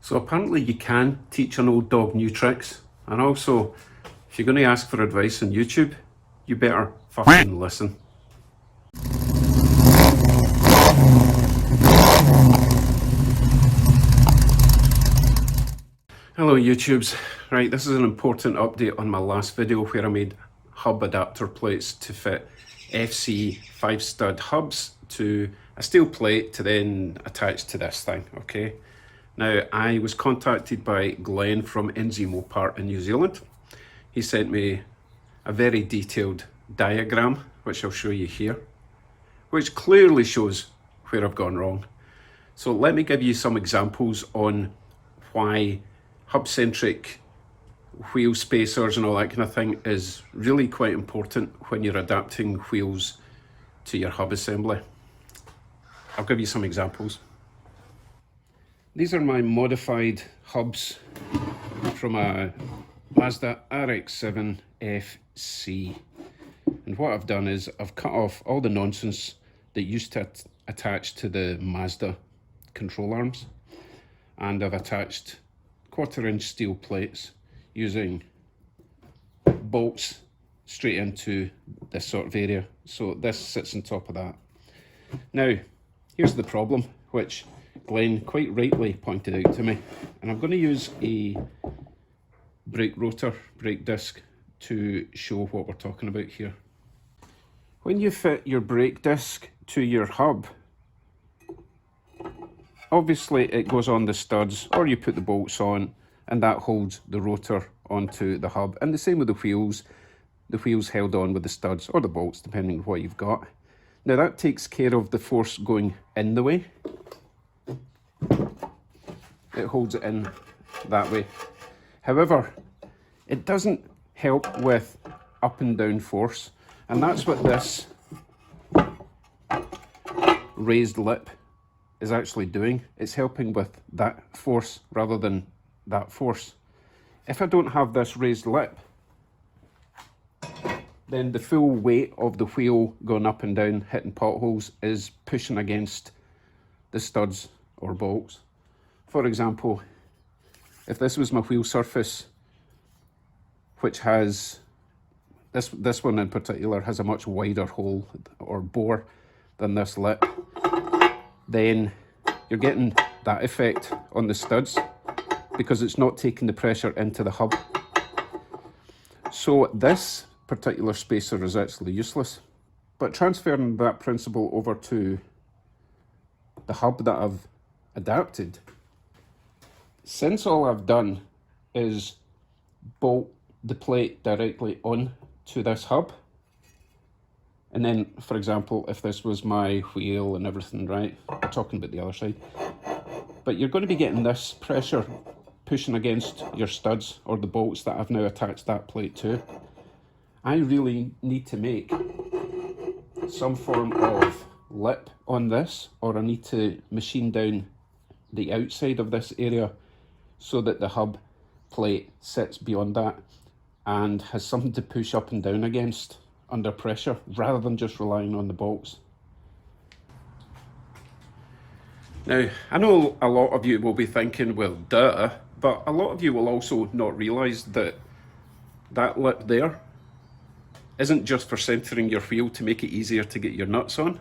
So apparently you can teach an old dog new tricks, and also if you're going to ask for advice on YouTube, you better fucking listen. Hello YouTubes, right, this is an important update on my last video where I made hub adapter plates to fit FC 5-stud hubs to a steel plate to then attach to this thing, okay? Now, I was contacted by Glen from NZ Mopar in New Zealand. He sent me a very detailed diagram, which I'll show you here, which clearly shows where I've gone wrong. So let me give you some examples on why hub-centric wheel spacers and all that kind of thing is really quite important when you're adapting wheels to your hub assembly. I'll give you some examples. These are my modified hubs from a Mazda RX7 FC. And what I've done is I've cut off all the nonsense that used to attach to the Mazda control arms. And I've attached 1/4-inch steel plates using bolts straight into this sort of area. So this sits on top of that. Now, here's the problem, which Glen quite rightly pointed out to me, and I'm going to use a brake rotor, brake disc, to show what we're talking about here. When you fit your brake disc to your hub, obviously it goes on the studs, or you put the bolts on, and that holds the rotor onto the hub. And the same with the wheels held on with the studs or the bolts, depending on what you've got. Now that takes care of the force going in the way. It holds it in that way. However, it doesn't help with up and down force, and that's what this raised lip is actually doing. It's helping with that force rather than that force. If I don't have this raised lip, then the full weight of the wheel going up and down, hitting potholes, is pushing against the studs or bolts. For example, if this was my wheel surface, which has, this one in particular has a much wider hole or bore than this lip, then you're getting that effect on the studs because it's not taking the pressure into the hub. So this particular spacer is actually useless. But transferring that principle over to the hub that I've adapted, since all I've done is bolt the plate directly on to this hub, and then, for example, if this was my wheel and everything, right, I'm talking about the other side, but you're going to be getting this pressure pushing against your studs or the bolts that I've now attached that plate to. I really need to make some form of lip on this, or I need to machine down the outside of this area so that the hub plate sits beyond that and has something to push up and down against under pressure rather than just relying on the bolts. Now, I know a lot of you will be thinking, well, duh, but a lot of you will also not realise that that lip there isn't just for centering your wheel to make it easier to get your nuts on.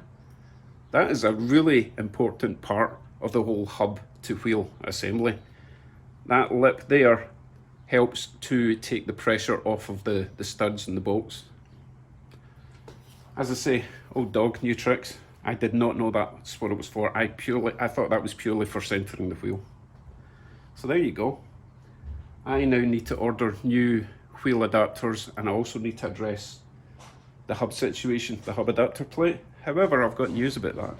That is a really important part of the whole hub to wheel assembly. That lip there helps to take the pressure off of the studs and the bolts. As I say, old dog, new tricks. I did not know that's what it was for. I thought that was purely for centering the wheel. So there you go. I now need to order new wheel adapters, and I also need to address the hub situation, the hub adapter plate. However, I've got news about that.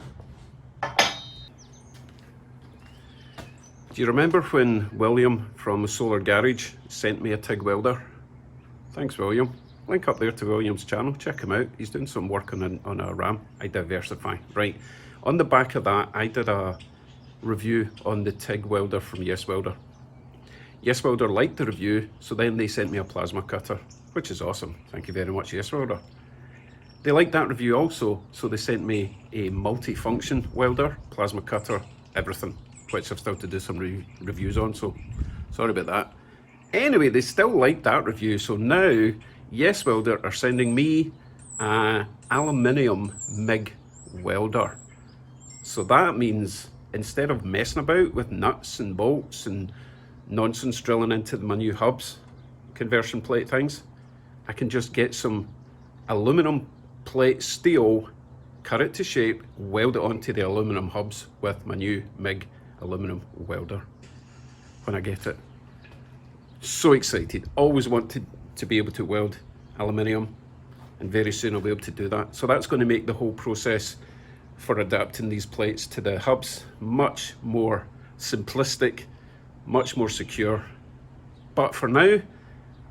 Do you remember when William from Solar Garage sent me a TIG welder? Thanks, William. Link up there to William's channel, check him out. He's doing some work on a RAM. I diversify. Right, on the back of that, I did a review on the TIG welder from Yes Welder. Yes Welder liked the review, so then they sent me a plasma cutter, which is awesome. Thank you very much, Yes Welder. They liked that review also, so they sent me a multi-function welder, plasma cutter, everything. which I've still to do some reviews on, so sorry about that. Anyway, they still liked that review, so now Yes Welder are sending me an aluminium MIG welder. So that means instead of messing about with nuts and bolts and nonsense drilling into my new hubs, conversion plate things, I can just get some aluminum plate steel, cut it to shape, weld it onto the aluminum hubs with my new MIG aluminum welder when I get it. So excited, always wanted to be able to weld aluminium, and very soon I'll be able to do that. So that's going to make the whole process for adapting these plates to the hubs much more simplistic, much more secure. But for now,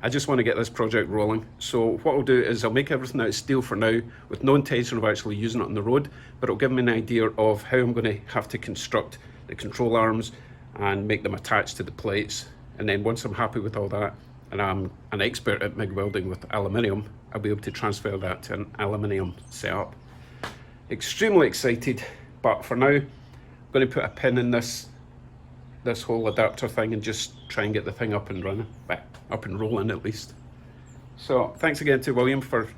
I just want to get this project rolling. So what I'll do is I'll make everything out of steel for now, with no intention of actually using it on the road, but it'll give me an idea of how I'm going to have to construct the control arms and make them attach to the plates. And then once I'm happy with all that, and I'm an expert at MIG welding with aluminium, I'll be able to transfer that to an aluminium setup. Extremely excited, but for now, I'm going to put a pin in this whole adapter thing and just try and get the thing up and running, up and rolling at least. So thanks again to William for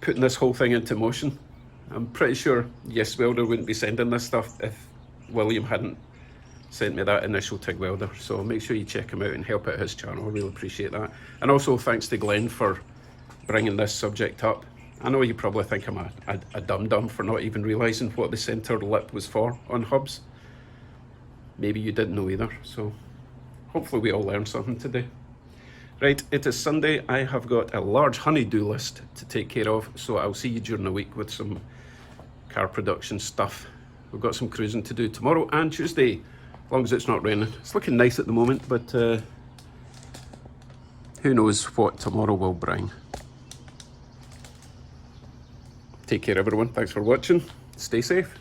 putting this whole thing into motion. I'm pretty sure Yes Welder wouldn't be sending this stuff if William hadn't sent me that initial TIG welder. So make sure you check him out and help out his channel. I really appreciate that. And also thanks to Glen for bringing this subject up. I know you probably think I'm a dum-dum for not even realising what the centre lip was for on hubs. Maybe you didn't know either, so hopefully we all learned something today. Right, it is Sunday. I have got a large honey-do list to take care of, so I'll see you during the week with some car production stuff. We've got some cruising to do tomorrow and Tuesday, as long as it's not raining. It's looking nice at the moment, but who knows what tomorrow will bring. Take care, everyone. Thanks for watching. Stay safe.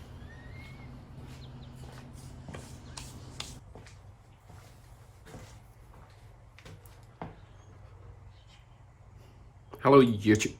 Hello, YouTube.